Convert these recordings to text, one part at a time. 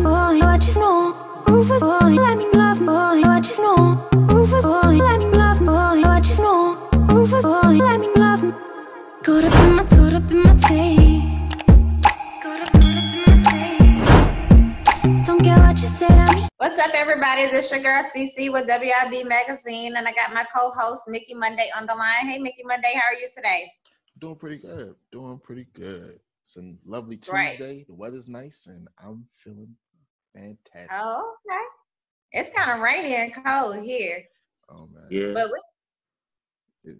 boy, what you know? Rufus boy, let me love boy, what you know? Rufus boy, let me love boy, what you know? Rufus boy, let me love. Caught up in my tape. Caught up in my tape. Don't care what you said to me. What's up, everybody? This is your girl CC with WIB Magazine, and I got my co-host Mickey Monday on the line. Hey, Mickey Monday, how are you today? Doing pretty good. It's a lovely Great. Tuesday. The weather's nice, and I'm feeling fantastic. Oh, okay. It's kind of rainy and cold here. Oh man. Yeah. But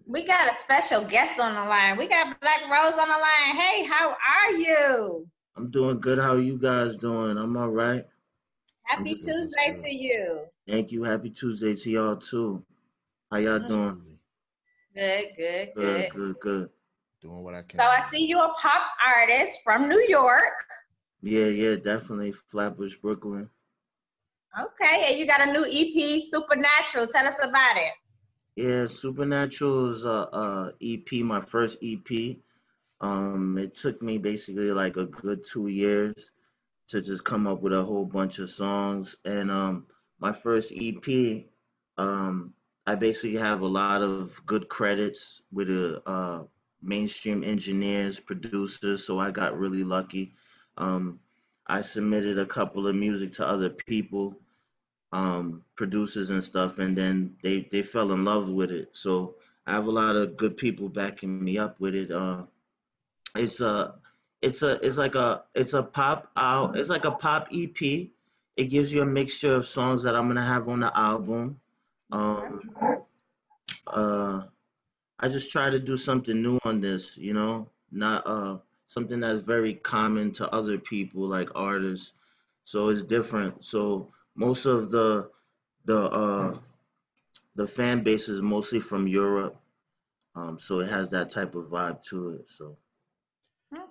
we got a special guest on the line. We got Blaque Rose on the line. Hey, how are you? I'm doing good. How are you guys doing? I'm all right. Happy Tuesday to you. Thank you. Happy Tuesday to y'all too. How y'all doing? Good. Good. Doing what I can. So I see you're a pop artist from New York. Yeah, definitely. Flatbush, Brooklyn. Okay, and you got a new EP, Supernatural. Tell us about it. Yeah, Supernatural is a EP, my first EP. It took me basically like a good 2 years to just come up with a whole bunch of songs. And my first EP, I basically have a lot of good credits with mainstream engineers, producers, so I got really lucky. Um, I submitted a couple of music to other people, producers and stuff, and then they fell in love with it. So I have a lot of good people backing me up with it. It's a it's like a pop EP. It gives you a mixture of songs that I'm gonna have on the album. Um, uh, I just try to do something new on this, not something that's very common to other people like artists. So it's different. So most of the the fan base is mostly from Europe. So it has that type of vibe to it. So.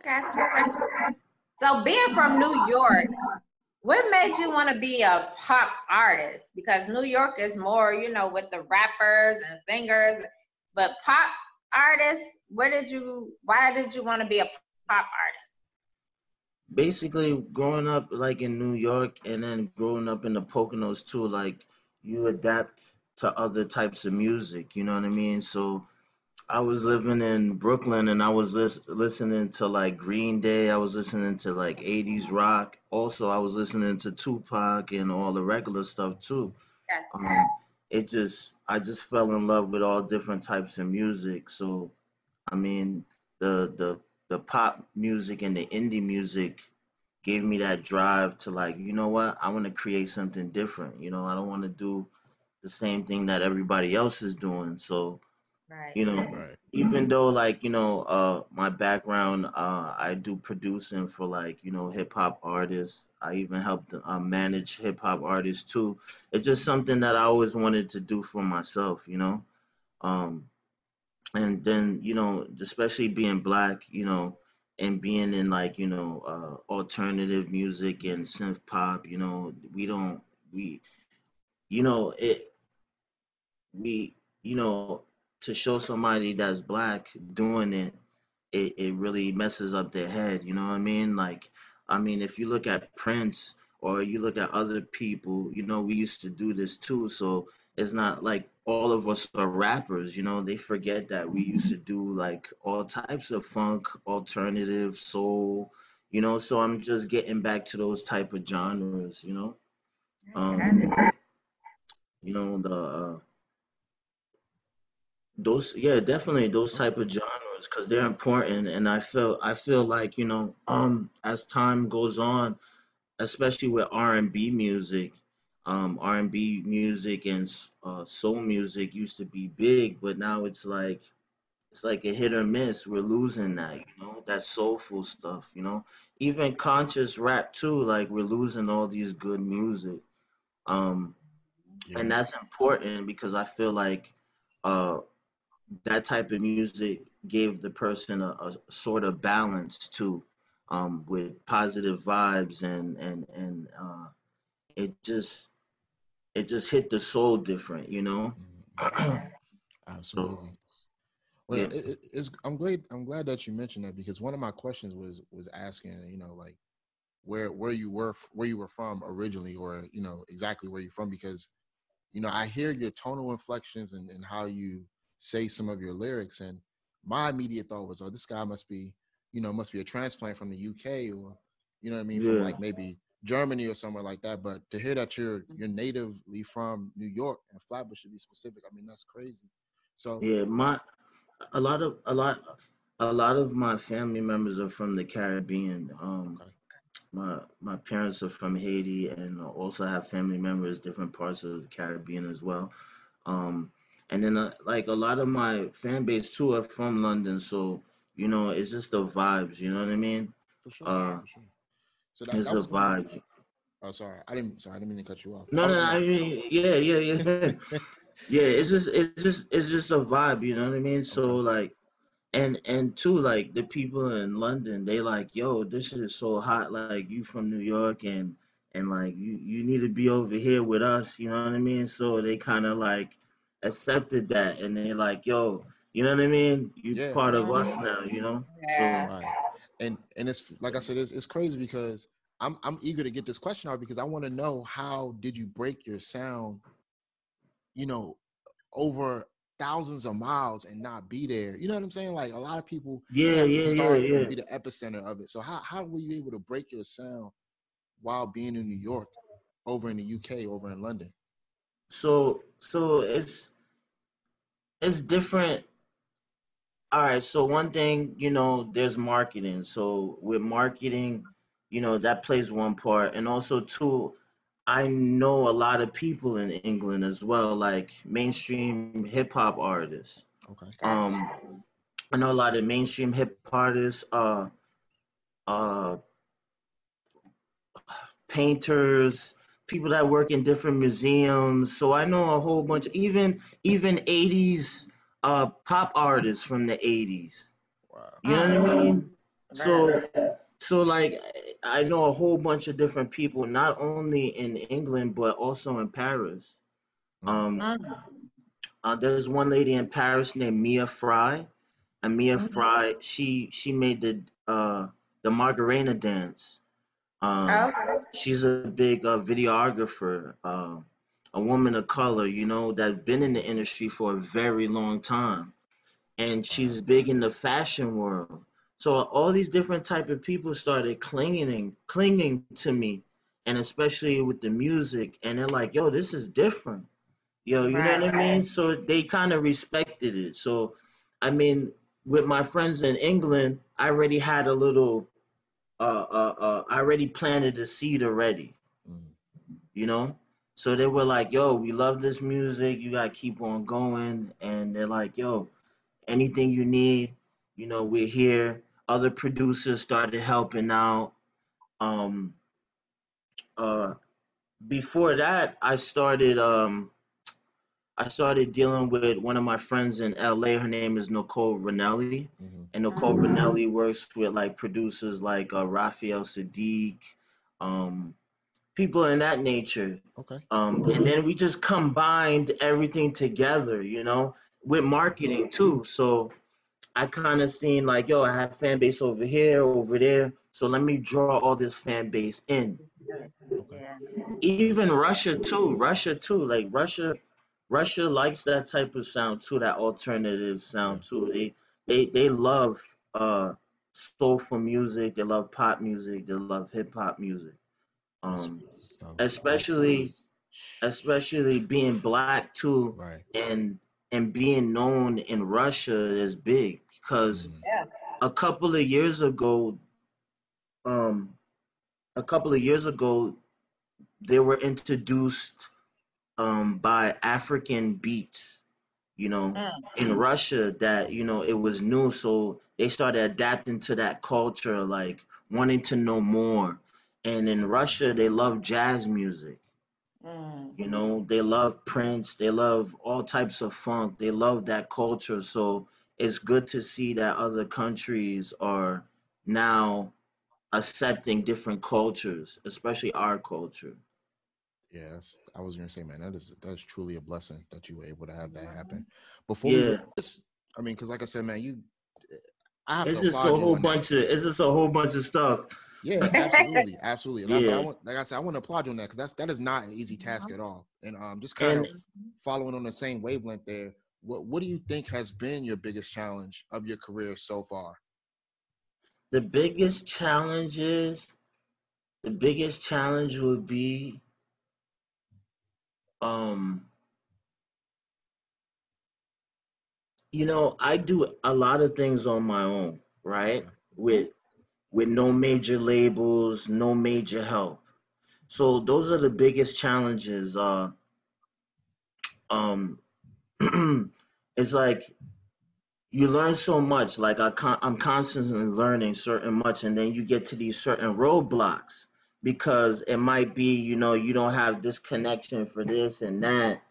Gotcha. So being from New York, what made you want to be a pop artist? Because New York is more, with the rappers and singers, but pop artists, why did you want to be a pop artist? Basically, growing up like in New York and then growing up in the Poconos too, like you adapt to other types of music, you know what I mean? So I was living in Brooklyn and I was listening to like Green Day. I was listening to like 80s rock. Also, I was listening to Tupac and all the regular stuff too. Yes. I just fell in love with all different types of music. So, I mean, the pop music and the indie music gave me that drive to like, you know what? I want to create something different. I don't want to do the same thing that everybody else is doing. So, Right. Right. even though like my background, I do producing for like hip hop artists. I even helped manage hip hop artists too. It's just something that I always wanted to do for myself, um and then especially being black, and being in like alternative music and synth pop, we don't we it we to show somebody that's black doing it, it really messes up their head, you know what I mean? Like, I mean, if you look at Prince or you look at other people, we used to do this too. So it's not like all of us are rappers, they forget that we used to do like all types of funk, alternative, soul, so I'm just getting back to those type of genres, um, the those, yeah, definitely those type of genres because they're important, and I feel like as time goes on, especially with R&B music, R&B music and soul music used to be big, but now it's like a hit or miss. We're losing that, that soulful stuff, even conscious rap too. Like we're losing all these good music, um, and Yeah. that's important because I feel like. Uh, that type of music gave the person a sort of balance too, with positive vibes and it just hit the soul different, Mhm. So Absolutely. Well, yeah, it's I'm glad that you mentioned that because one of my questions was asking, like where you were from originally, or exactly where you're from, because I hear your tonal inflections and how you say some of your lyrics, and my immediate thought was, oh, this guy must be a transplant from the UK, or what I mean, from Yeah. like maybe Germany or somewhere like that. But to hear that you're natively from New York, and Flatbush to be specific, I mean, that's crazy. So Yeah, a lot of a lot a lot of my family members are from the Caribbean. okay, My parents are from Haiti, and also have family members different parts of the Caribbean as well. Um, and then like a lot of my fan base too are from London, so it's just the vibes. You know what I mean? for sure, Uh, for sure. So that it's that the was gonna. vibes. Oh, sorry, I didn't mean to cut you off. No, I no, was no, I gonna. mean, yeah, yeah, yeah, yeah. It's just a vibe. You know what I mean? So Okay. like. And two, like the people in London, they like, yo, this shit is so hot. Like you from New York, and like you need to be over here with us. You know what I mean? So they kind of like accepted that, and they like, yo, you know what I mean? You Yeah, part for of sure. us now. So Yeah. Right. And it's like I said, it's crazy because I'm eager to get this question out, because I want to know, how did you break your sound, you know, over thousands of miles and not be there? You know what I'm saying? Like, a lot of people, they yeah, have to yeah, yeah, start and yeah. be the epicenter of it. So how were you able to break your sound while being in New York, over in the UK, over in London? So it's different. All right, so one thing, there's marketing. So with marketing, that plays one part. And also two, I know a lot of people in England as well, like mainstream hip hop artists. Okay. Gotcha. I know a lot of mainstream hip hop artists, uh, painters, people that work in different museums. So I know a whole bunch, even 80s pop artists from the 80s. Wow. You know what I mean? Really? So like I know a whole bunch of different people, not only in England but also in Paris. Mm, Um, Mm. there's one lady in Paris named Mia Fry, and Mia Mhm. Fry, she made the Macarena dance. Um, Okay. she's a big videographer, a woman of color, that's been in the industry for a very long time, and wow. she's big in the fashion world. So all these different type of people started clinging to me, and especially with the music, and they're like, "Yo, this is different." Yo, you know Right. what I mean? So they kind of respected it. So, I mean, with my friends in England, I already had a little, I already planted the seed already, Mm, you know? So they were like, yo, we love this music. You got to keep on going. And they're like, yo, anything you need, we're here. Other producers started helping out. Um, uh, Before that, I started dealing with one of my friends in LA. Her name is Nicole Ranelli, hmm. and Nicole Ranelli works with like producers like Raphael Sadiq, um, people in that nature. Okay. And then we just combined everything together, with marketing too. So I kind of seen like, yo, I have fan base over here, over there. So let me draw all this fan base in. Okay. Yeah. Even Russia too. Russia too. Like Russia likes that type of sound too, that alternative Yeah. sound too. They love soulful music, they love pop music, they love hip hop music. That's Um that's especially especially being black too, right. and being known in Russia is big because Mm, Yeah. a couple of years ago, um a couple of years ago they were introduced by African beats, you know, Mm. in Russia, that, it was new. So they started adapting to that culture, like wanting to know more. And in Russia, they love jazz music. Mm. They love Prince. They love all types of funk. They love that culture. So it's good to see that other countries are now accepting different cultures, especially our culture. yeah, I was gonna say, man, that is truly a blessing that you were able to have that happen. Before we Yeah, just, I mean, because like I said, man, I have to it's just a applaud you whole on that. bunch of it's just a whole bunch of stuff. Yeah, absolutely, absolutely. But I Yeah, want, like I said, I want to applaud you on that because that is not an easy task at all. And just kind and of following on the same wavelength there. What do you think has been your biggest challenge of your career so far? the biggest challenges, the biggest challenge would be, um, I do a lot of things on my own, right? Okay. With no major labels, no major help. So those are the biggest challenges. Um, it's like you learn so much. Like I'm constantly learning certain much, and then you get to these certain roadblocks because it might be, you don't have this connection for this and that.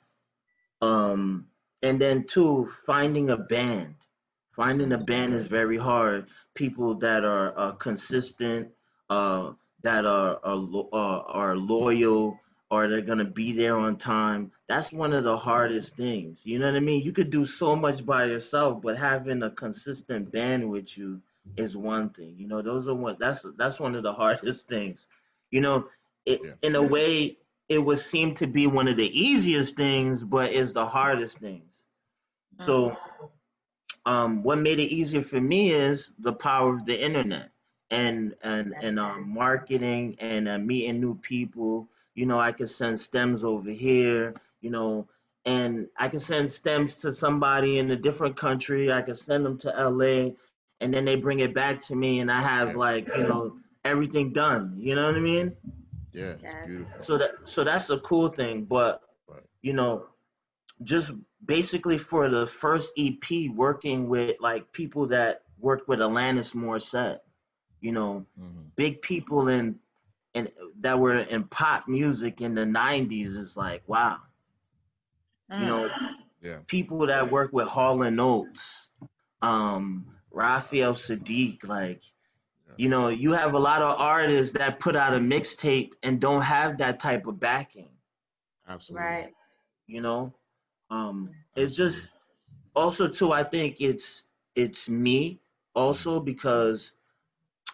um and then two, finding a band is very hard. People that are consistent, uh that are loyal, or they're gonna be there on time. That's one of the hardest things, you know what I mean? You could do so much by yourself, but having a consistent band with you is one thing. Those are one that's one of the hardest things. you know Yeah. in a way, it would seem to be one of the easiest things, but is the hardest things. So, what made it easier for me is the power of the internet and marketing and meeting new people. I could send stems over here. And I can send stems to somebody in a different country. I could send them to LA, and then they bring it back to me, and I have Yeah. like everything done. You know what I mean? Yeah. It's Yes. beautiful. So that's the cool thing. But Right. you know, just basically for the first EP, working with like people that worked with Alanis Morissette, you know, Hmm. big people in that were in pop music in the '90s is like wow. You Mm. know, Yeah. people that work with Hall and Oates, Raphael Sadiq, like Yeah. you have a lot of artists that put out a mixtape and don't have that type of backing. Absolutely. Right. You know, it's Absolutely. just also too. I think it's me Hmm. also because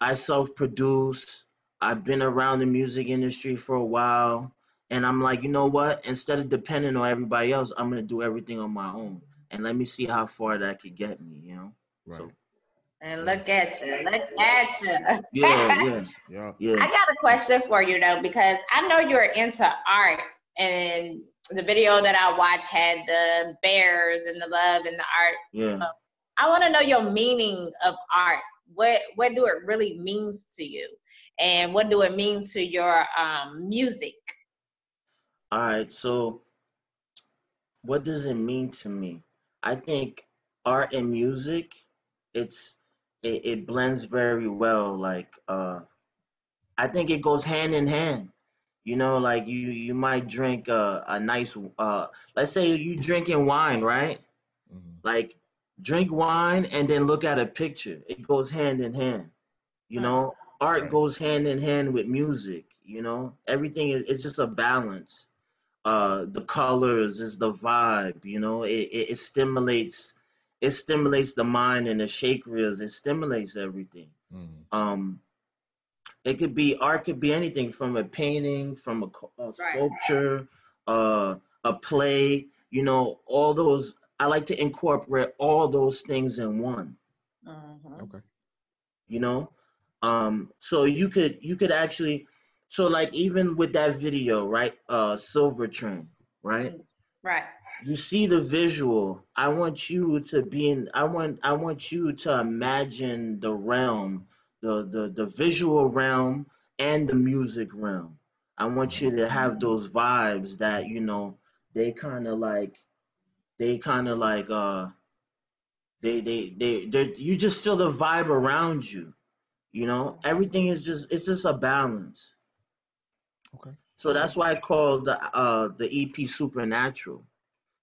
I self-produce. I've been around the music industry for a while, and I'm like, you know what? Instead of depending on everybody else, I'm gonna do everything on my own, and let me see how far that could get me. Right. So And Yeah. look at you. Look at you. yeah, yeah, Yeah. yeah, I got a question for you though, because I know you're into art, and the video that I watched had the bears and the love and the art. yeah. I want to know your meaning of art. What do it really means to you, and what do it mean to your music? All right. So what does it mean to me? I think art and music, it's it blends very well. Like I think it goes hand in hand. Like you might drink a nice let's say you drinking wine, right? Hmm. Like drink wine and then look at a picture. It goes hand in hand. Mm, Art Right. goes hand in hand with music. Everything is it's just a balance. The colors is the vibe. It stimulates the mind and the chakras. It stimulates everything. Hmm. Um, it could be art, could be anything from a painting, from a right. sculpture, a play. All those. I like to incorporate all those things in one. Mm-hmm. Okay. You know, so you could actually, so like even with that video, right? Silver Train, right? Right. You see the visual. I want you to be in. I want you to imagine the realm, the visual realm and the music realm. I want you Hmm. to have those vibes that they kind of like they kind of like they you just feel the vibe around you. Everything is just a balance. Okay. So that's why I call the EP Supernatural.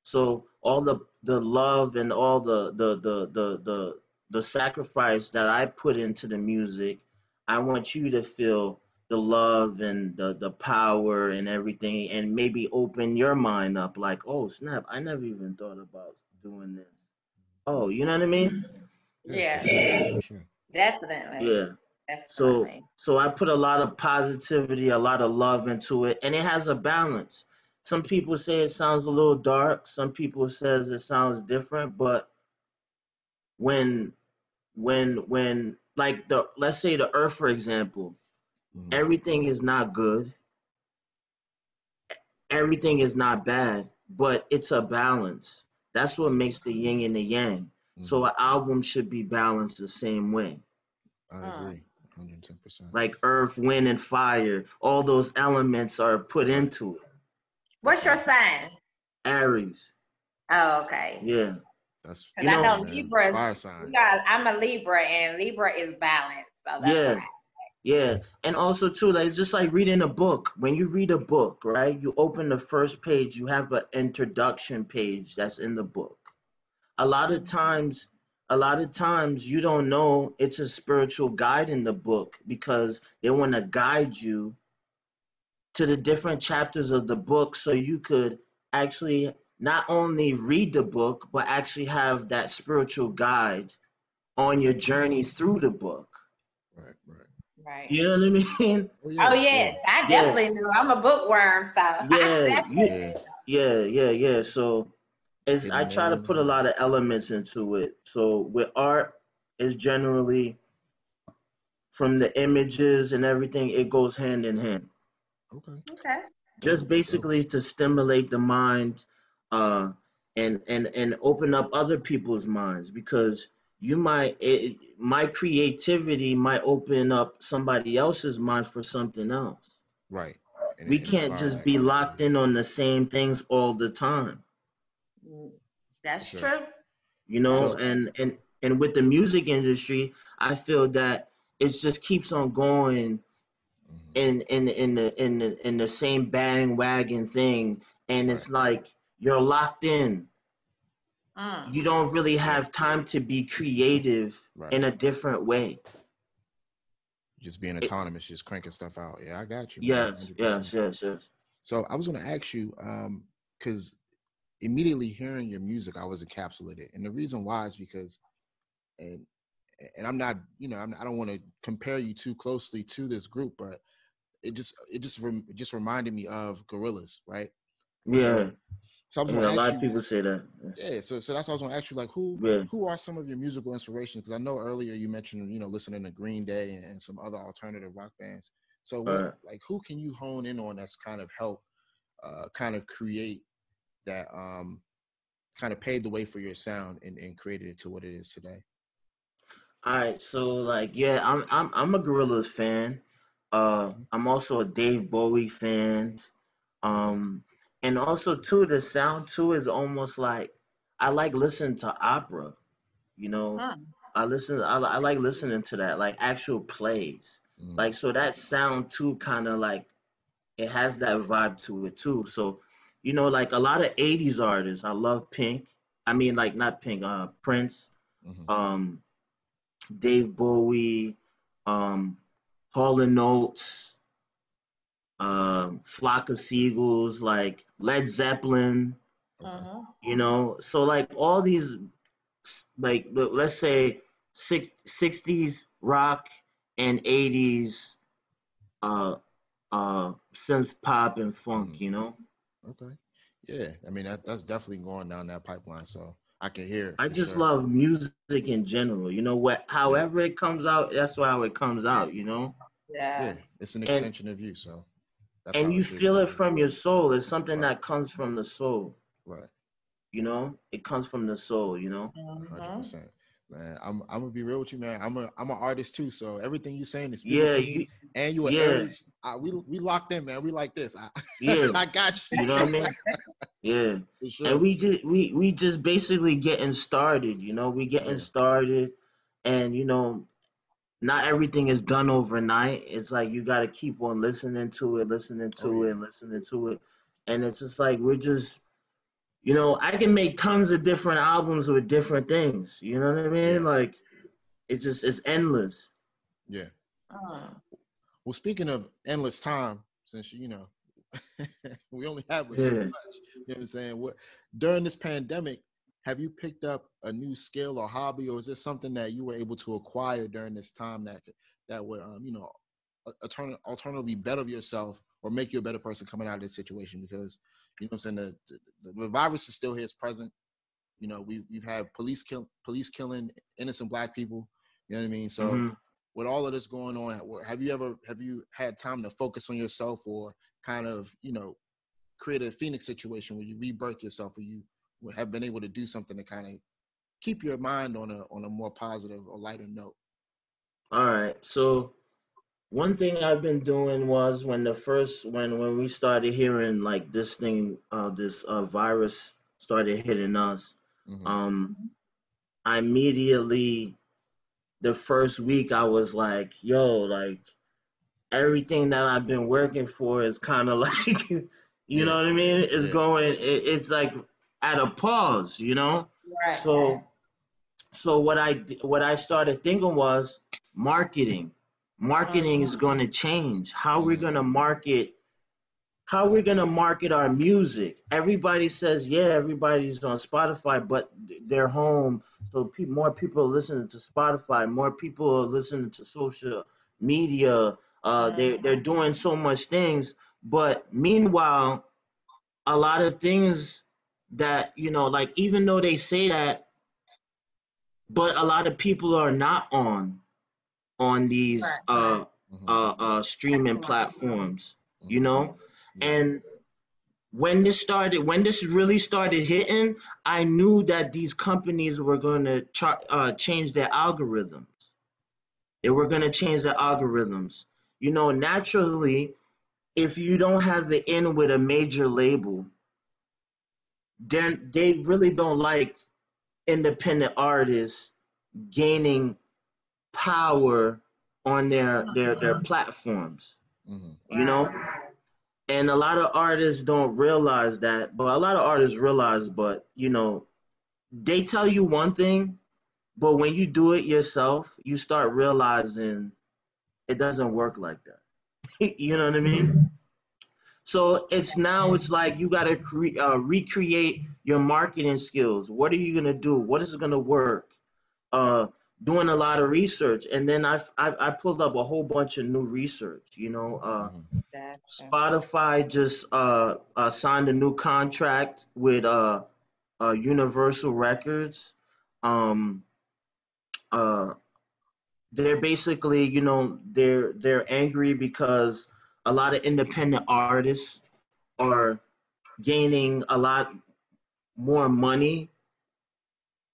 So all the love and all the sacrifice that I put into the music, I want you to feel the love and the power and everything, and maybe open your mind up like, oh snap, I never even thought about doing this. Oh, you know what I mean? Yeah. For Yeah, sure. For sure. definitely. Yeah. So Definitely. so I put a lot of positivity, a lot of love into it, and it has a balance. Some people say it sounds a little dark. Some people says it sounds different. But when when like the let's say the Earth for example, Mm-hmm. everything is not good, everything is not bad, but it's a balance. That's what Right. makes the yin and the yang. So Mm-hmm. an album should be balanced the same way. I Mm. agree, 110%. Like earth, wind, and fire, all those elements are put Right. into it. What's That's your right. sign? Aries, Oh, okay. yeah, That's Because you I know, know man. Libras, Fire sign. I'm a Libra, and Libra is balanced. So that's yeah, why. yeah, and also too, like it's just like reading a book. When you read a book, right? You open the first page, you have an introduction page that's in the book. A lot of Mm. times, a lot of times you don't know it's a spiritual guide in the book because they want to guide you to the different chapters of the book so you could actually not only read the book but actually have that spiritual guide on your journey through the book. Right. Right. Right. You know what I mean? Oh Oh yeah. Yeah. yes, I Yeah, definitely knew. I'm a bookworm, so I yeah, definitely Yeah. yeah. So it's I Hidden try to knowing. put a Yeah. lot of elements into it. So with art, it's generally from the images and everything, it goes hand in hand. Okay. knew. Okay. Dope. Just Dope. basically to stimulate the mind, uh, and open up other people's minds because my creativity might open up somebody else's mind for something else. Right. We And can't inspire just that be creativity locked in on the same things all the time, Mm, for that's sure. true. you That's know. So. true. And with the music industry, I feel that it just keeps on going Mhm. in the same bandwagon thing, and Right. it's like you're locked in. Mm. You don't really Yeah. have time to be creative Right. in a different way. Just being It, autonomous, just cranking stuff out. Yeah, I got you, man. yes, 100%. yes, yes, yes. So I was going to ask you, because immediately hearing your music, I was encapsulated, and the reason why is because, and and I'm not, I don't want to compare you too closely to this group, but it just reminded me of Gorillas, right? Yeah, So I was going yeah. A to lot ask of you, people say that. yeah. So that's what I was going to ask you, like Yeah, who are some of your musical inspirations? Because I know earlier you mentioned, listening to Green Day and some other alternative rock bands. So what, uh, like, who can you hone in on that's kind of help, kind of create that, kind of paved the way for your sound and created it to what it is today? all right. So like, yeah, I'm a Gorillaz fan. Mhm. I'm also a Dave Bowie fan. Okay. Um, and also too, the sound too is almost like I like listening to opera. You know, Mm. I like listening to that, like actual plays. Mm. Like so that sound too kind of like it has that vibe to it too. So, like a lot of 80s artists, I love Pink. I mean like not Pink, Prince, Hmm. um, Dave Bowie, um, Hall and Oates, Flock of Seagulls, like Led Zeppelin, Okay. Mm-hmm. so like all these like let's say 60s rock and 80s uh synth pop and Hmm. funk. Okay. Yeah. I mean, that's definitely going down that pipeline. So I can hear it I for just sure. love music in general. Yeah. However it comes out, that's how it comes out. Yeah. Yeah. It's an And extension of you. So that's and how it you should be. feel it from your soul. It's something Right. that comes from the soul. Right. It comes from the soul. Mm-hmm. 100%. Man, I'm gonna be real with you, man. I'm an artist too, so everything you're saying is speaking Yeah, to me. you, And you are yeah, Aries. We locked in, man. We like this. yeah. I got you You know what I mean? Yeah. for And sure. we just basically getting started. We getting Yeah. started, and not everything is done overnight. It's like you got to keep on listening to it, listening Oh to it, yeah. and listening to it. And it's just like I can make tons of different albums with different things. You know what I mean? Yeah. Like it's endless. Yeah. Mm. Well, speaking of endless time, since we only have but so Yeah. much. You know what I'm saying? What during this pandemic, have you picked up a new skill or hobby, or is this something that you were able to acquire during this time that would alternatively better yourself or make you a better person coming out of this situation? Because you know what I'm saying, the virus is still here, it's present. You know, we've had police killing innocent Black people. You know what I mean? So with all of this going on, have you had time to focus on yourself, or kind of, you know, create a Phoenix situation where you rebirth yourself, or you have been able to do something to kind of keep your mind on a more positive or lighter note? All right. So one thing I've been doing was when we started hearing like this thing, this virus started hitting us. Mm-hmm. Um, I immediately, the first week I was like, yo, like everything that I've been working for is kind of like, you know Yeah. what I mean? It's Yeah. going, it's like at a pause, you know? Right. So what I started thinking was marketing. Marketing is going to change. Mm-hmm. How we're gonna market our music. Everybody says, yeah, everybody's on Spotify, but they're home. So more people are listening to Spotify. More people are listening to social media. They're doing so much things, but meanwhile, a lot of things that like even though they say that, but a lot of people are not on these Right. Mm-hmm. streaming platforms. You Mm-hmm. know, Yeah. and when this really started hitting, I knew that these companies were going to change their algorithms. They were going to change their algorithms. Naturally, if you don't have it in with a major label, then they really don't like independent artists gaining power on their platforms. Mm-hmm. You know, Right. and a lot of artists don't realize that, but a lot of artists realize, but they tell you one thing, but when you do it yourself, you start realizing it doesn't work like that. You know Right. what I mean? So it's like you got to recreate your marketing skills. What are you gonna do? What is gonna work? Uh, Doing a lot of research, and then I pulled up a whole bunch of new research. Mm-hmm. Gotcha. Spotify just signed a new contract with Universal Records. Um, uh, they're basically, they're angry because a lot of independent artists are gaining a lot more money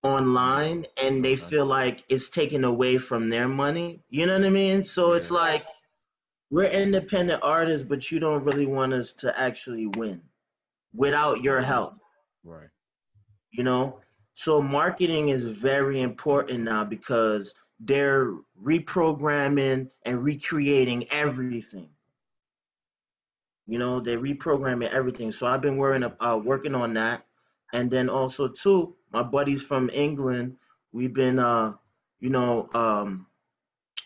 online, and they Okay. feel like it's taken away from their money. You know what I mean? So it's Yeah. like we're independent artists, but you don't really want us to actually win without your Mm-hmm. help. Right. you know so marketing is very important now because they're reprogramming and recreating everything. They're reprogramming everything, so I've been working on that. And then also too, my buddies from England, we've been you know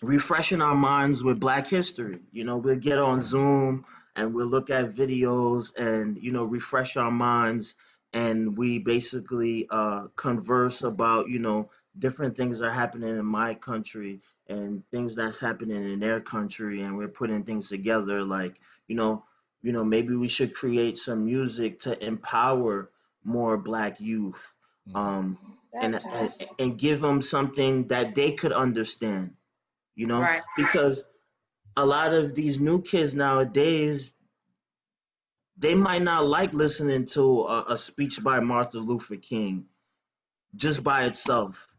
refreshing our minds with Black history. We'll get on Mm-hmm. Zoom and we'll look at videos and refresh our minds, and we basically converse about different things that are happening in my country and things that's happening in their country, and we're putting things together like maybe we should create some music to empower more Black youth, Mm-hmm. um, and, Gotcha. and and give them something that they could understand, Right. because a lot of these new kids nowadays, they might not like listening to a speech by Martin Luther King just by itself.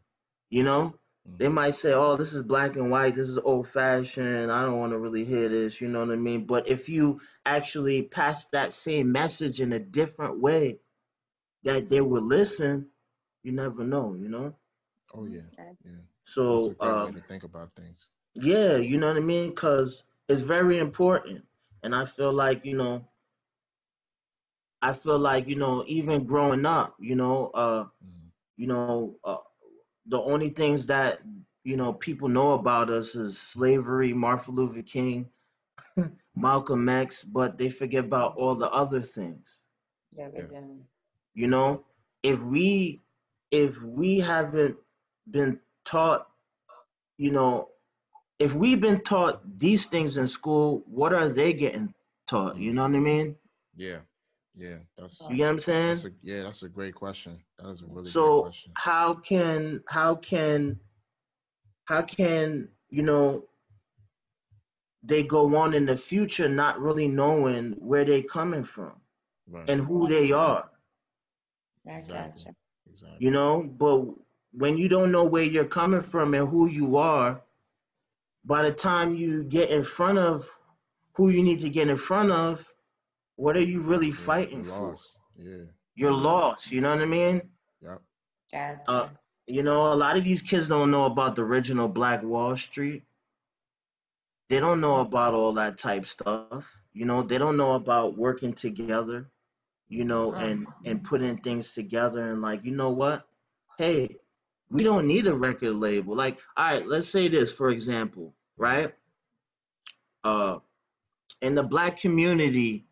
You know, they Mm-hmm. might say, "Oh, this is black and white. This is old fashioned. I don't want to really hear this." You know what I mean? But if you actually pass that same message in a different way that they will listen, you never know. Oh yeah. Yeah. That's a So, great way to think about things. yeah, you know what I mean? Because it's very important. And even growing up, Mm-hmm. the only things that, people know about us is slavery, Martin Luther King, Malcolm X, but they forget about all the other things. Yeah, we Yeah. do. You know, if we haven't been taught, you know, if we've been taught these things in school, what are they getting taught? You know what I mean? Yeah, yeah. That's You get what I'm saying? that's a great question. That is a really great So question. how can they go on in the future not really knowing where they coming from Right. and who they are, I Exactly. gotcha. Exactly. but when you don't know where you're coming from and who you are, by the time you get in front of who you need to get in front of, what are you really fighting You're for? lost. Yeah. You're lost, you know what I mean? Yep. uh Gotcha. a lot of these kids don't know about the original Black Wall Street. They don't know about all that type stuff. They don't know about working together, Mm. and putting things together, and like, you know what? Hey, we don't need a record label. Like, all right, let's say this, for example, right? Uh, in the Black community,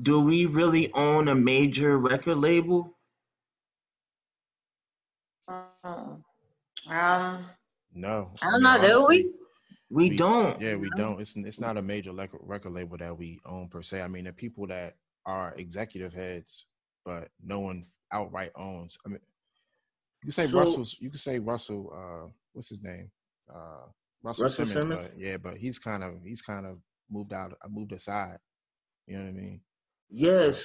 do we really own a major record label? Mm. No, I I don't mean know, do honestly, we? We don't. we don't. It's not a major record label that we own per se. I mean, the people that are executive heads, but no one outright owns. I mean, So You could say Russell. What's his name? Uh, Russell Russell Simmons. Simmons. But yeah, but he's kind of moved out. Moved aside. You know what I mean? Yeah. But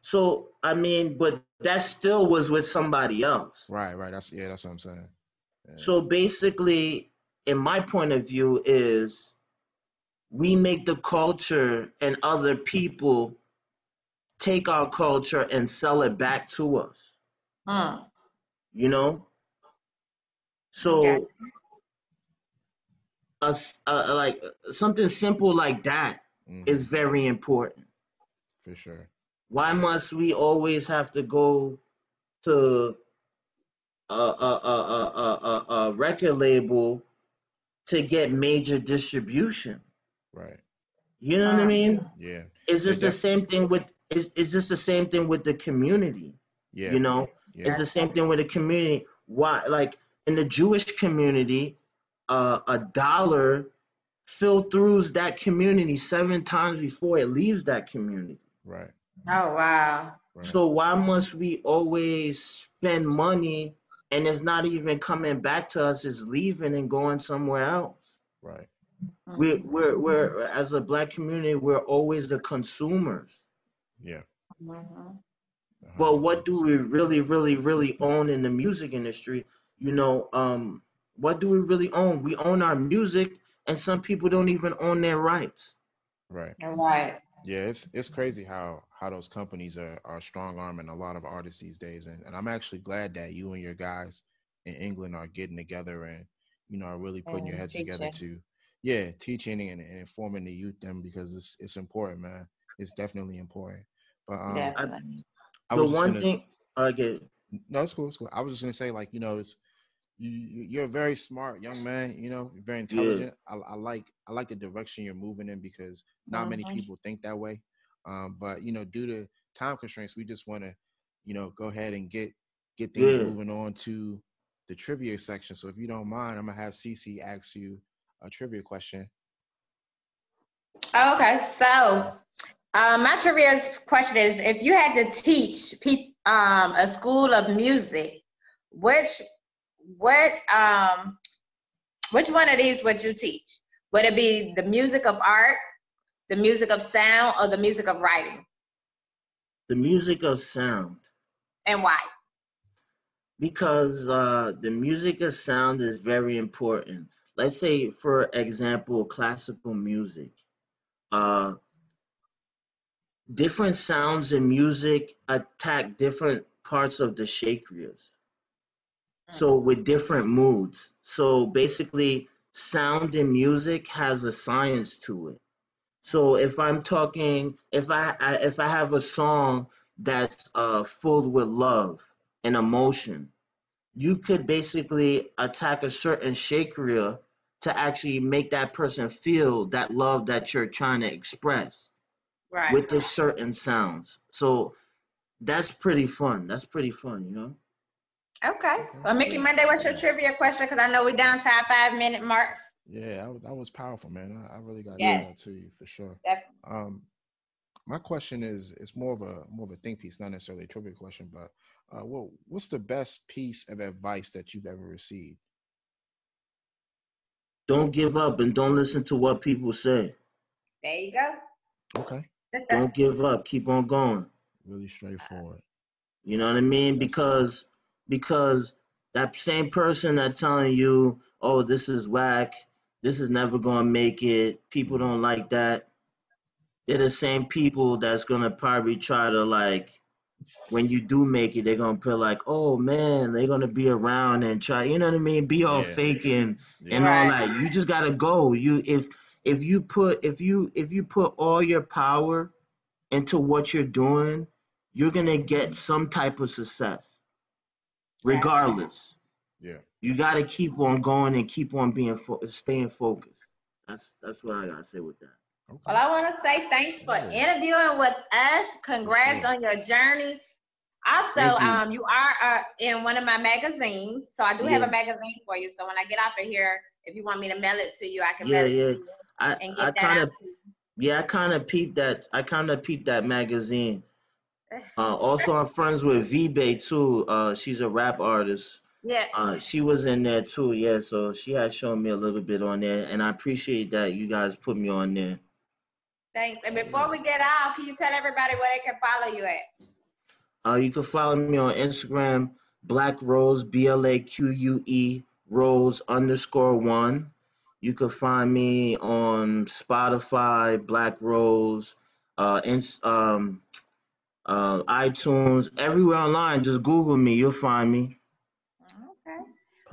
So I mean, but that still was with somebody else. right, right. That's what I'm saying. Yeah, So basically, in my point of view, is we make the culture and other people take our culture and sell it back to us. Mm. You know, Okay. so like something simple like that hmm is very important. for sure. Why must we always have to go to a record label to get major distribution? Right. You know what I Mm. mean? Yeah. Is They this the def. same thing with is this the same thing with the community? Yeah. You know, Yeah. it's the Gotcha. same thing with the community. Why, like in the Jewish community, a dollar filters that community 7 times before it leaves that community. Right. Oh, wow. Right. So why must we always spend money and it's not even coming back to us? It's leaving and going somewhere else. Right. We're as a Black community, we're always the consumers. Yeah. Mm-hmm. But hundred what ten do we percent. really, really, really own in the music industry? You know, what do we really own? We own our music, and some people don't even own their rights. Right. All right. Yeah, it's crazy how those companies are strong arming a lot of artists these days, and I'm actually glad that you and your guys in England are getting together and are really putting your And heads together teaching. to teaching and informing the youth them because it's important, man. It's definitely important. But I, Definitely. I the was just one gonna thing, okay, no, it's cool, it's cool. I was just gonna say like it's you're a very smart young man. You're very yeah, intelligent. I like the direction you're moving in because not many Mm-hmm. people think that way. But due to time constraints, we just want to go ahead and get things yeah, moving on to the trivia section. So if you don't mind, I'm gonna have Cece ask you a trivia question. Oh, okay. So, my trivia question is: if you had to teach a school of music, which what which one of these would you teach? Would it be the music of art, the music of sound, or the music of writing? the music of sound. And why? Because the music of sound is very important. Let's say, for example, classical music. Uh, Different sounds in music attack different parts of the chakras. So with different moods. So basically, sound in music has a science to it. So if I'm talking, if I have a song that's filled with love and emotion, you could basically attack a certain chakra to actually make that person feel that love that you're trying to express Right. with the certain sounds. So that's pretty fun. That's pretty fun, you know? Okay. Okay, Well, Mickey cool, Monday, what's your cool. trivia question? Because I know we're down to our 5 minute mark. Yeah, that was powerful, man. I really got to give Yeah. Yes, that to you for sure. definitely. Um, my question is, it's more of a think piece, not necessarily a trivia question, but what's the best piece of advice that you've ever received? Don't give up and don't listen to what people say. There you go. Okay, Don't give up. Keep on going. really straightforward. You know what I mean? That's Because that same person that telling you, oh, this is whack, this is never gonna make it, people mhm. don't like that. They're the same people that's gonna probably try to like when you do make it, they're gonna feel like, oh man, they're gonna be around and try, you know what I mean? Be all Yeah, fake and yeah, all Right. that. You just gotta go. If you put all your power into what you're doing, you're gonna get some type of success, Gotcha. regardless. yeah. You gotta keep on going and keep on staying focused. That's what I gotta say with that. Okay, Well, I want to say thanks for yeah, interviewing with us. for Congrats sure. on your journey. Also, Thank you. you are in one of my magazines, so I do have Yeah, a magazine for you. So when I get off of here, if you want me to mail it to you, I can mail yeah, it yeah. to you I and I get that kind out of to you. yeah, I kind of peeped that magazine. Also, I'm friends with V-Bay too. She's a rap artist. Yeah, She was in there too. Yeah, so she has shown me a little bit on there, and I appreciate that you guys put me on there. thanks. And Oh before yeah, we get off, can you tell everybody where they can follow you at? You can follow me on Instagram, Blaque Rose, BLAQUE Rose _1. You can find me on Spotify, Black Rose, iTunes, everywhere online. Just Google me, you'll find me. Okay.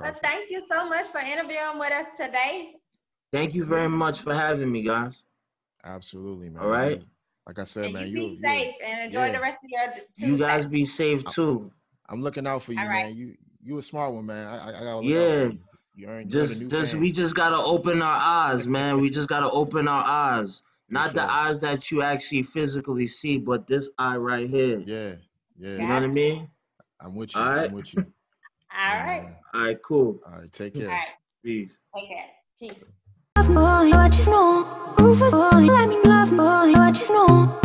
Well, perfect. thank you so much for interviewing with us today. Thank you very much for having me, guys. Absolutely, All man. right, Like I said, And man, you be you, safe and enjoy yeah. the rest of your you Tuesday. guys be safe I'm, too. I'm looking out for All you, right. man. You a smart one, man. I gotta look out for Yeah, you. You earned a just new just fan. we just gotta open our eyes, man. We just gotta open our eyes. For Not the sure. eyes that you actually physically see, but this eye right here. Yeah, yeah. You know what I Gotcha. mean? I'm with All you. right. I'm with you. All Yeah, right. man. All right, cool. All right, take All care. right. Peace. Take care. Peace. Boy, I just know. Rufus boy, let me love boy, I just know.